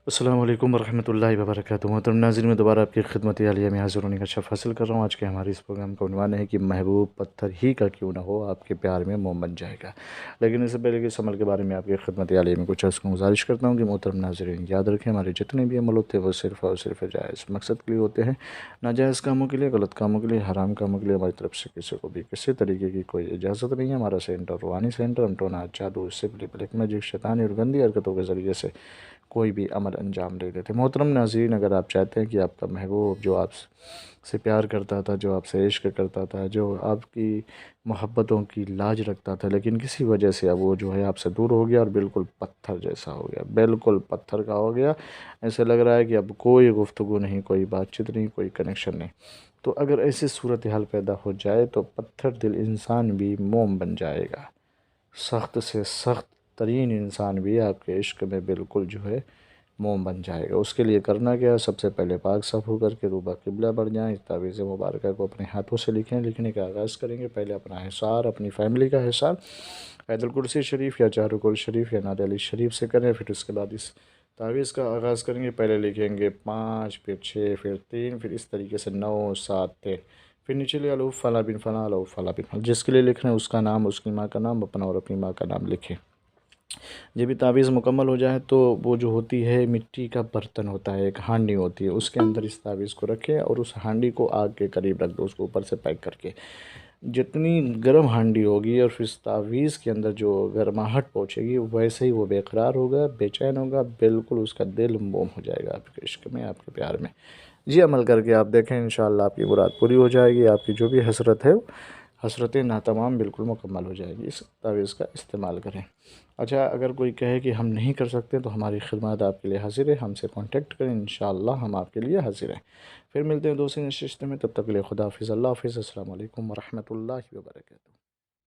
السلام علیکم ورحمۃ اللہ وبرکاتہ۔ محترم ناظرین، میں دوبارہ آپ کی خدمت عالیہ میں حاضر ہونے کا شرف حاصل کر رہا ہوں۔ آج کے ہمارے اس پروگرام کا عنوان ہے کہ محبوب پتھر ہی کا کیوں نہ ہو، آپ کے پیار میں موم بن جائے گا۔ لیکن اس سے پہلے کہ اس عمل کے بارے میں آپ کی خدمت عالیہ میں کچھ عرض کو گزارش کرتا ہوں کہ محترم ناظرین یاد رکھیں، ہمارے جتنے بھی عمل ہوتے ہیں وہ صرف اور صرف جائز مقصد کے لیے ہوتے ہیں، ناجائز کاموں کے لیے، غلط کاموں کے لیے، حرام کاموں کے لیے ہماری طرف سے کسی کو بھی کسی طریقے کی کوئی اجازت نہیں ہے۔ ہمارا سینٹر روحانی سینٹر، ہم ٹونا جادو، سپلی بلیک میجک، شیطانی اور گندی حرکتوں کے ذریعے سے کوئی بھی عمل انجام دے دیتے۔ محترم ناظرین، اگر آپ چاہتے ہیں کہ آپ کا محبوب جو آپ سے پیار کرتا تھا، جو آپ سے عشق کرتا تھا، جو آپ کی محبتوں کی لاج رکھتا تھا، لیکن کسی وجہ سے اب وہ جو ہے آپ سے دور ہو گیا اور بالکل پتھر جیسا ہو گیا، بالکل پتھر کا ہو گیا، ایسے لگ رہا ہے کہ اب کوئی گفتگو نہیں، کوئی بات چیت نہیں، کوئی کنیکشن نہیں، تو اگر ایسی صورتحال پیدا ہو جائے تو پتھر دل انسان بھی موم بن جائے گا۔ سخت سے سخت ترین انسان بھی آپ کے عشق میں بالکل جو ہے موم بن جائے گا۔ اس کے لیے کرنا کیا ہے؟ سب سے پہلے پاک صاف ہو کر کے روبہ قبلہ بڑھ جائیں، اس تعویذ مبارکہ کو اپنے ہاتھوں سے لکھیں۔ لکھنے کا آغاز کریں گے پہلے اپنا حصار، اپنی فیملی کا حصار آیت الکرسی شریف یا چار رکوع شریف یا نعت علی شریف سے کریں، پھر اس کے بعد اس تعویذ کا آغاز کریں گے۔ پہلے لکھیں گے 5، پھر 6، پھر 3، پھر اس طریقے سے 9، 7، 3، پھر نیچے لے الف فلاں بن فلاں، الف فلاں بن فلاں، جس کے لیے لکھ رہے ہیں اس کا نام، اس کی ماں کا نام، اپنا اور اپنی ماں کا نام لکھیں۔ جب یہ تعویذ مکمل ہو جائے تو وہ جو ہوتی ہے مٹی کا برتن ہوتا ہے، ایک ہانڈی ہوتی ہے، اس کے اندر اس تعویذ کو رکھیں اور اس ہانڈی کو آگ کے قریب رکھ دو، اس کو اوپر سے پیک کر کے۔ جتنی گرم ہانڈی ہوگی اور پھر اس تعویذ کے اندر جو گرماہٹ پہنچے گی، ویسے ہی وہ بے قرار ہوگا، بے چین ہوگا، بالکل اس کا دل موم ہو جائے گا آپ کے عشق میں، آپ کے پیار میں۔ جی عمل کر کے آپ دیکھیں، انشاءاللہ آپ کی مراد پوری ہو جائے گی، آپ کی جو بھی حسرت ہے حسرتیں ناتمام بالکل مکمل ہو جائے گی۔ اس تعویذ کا استعمال کریں۔ اچھا، اگر کوئی کہے کہ ہم نہیں کر سکتے تو ہماری خدمات آپ کے لیے حاضر ہے، ہم سے کانٹیکٹ کریں، انشاءاللہ ہم آپ کے لیے حاضر ہیں۔ پھر ملتے ہیں دوسری نشست میں، تب تک کے لیے خدا حافظ، اللہ حافظ، السلام علیکم ورحمۃ اللہ وبرکاتہ۔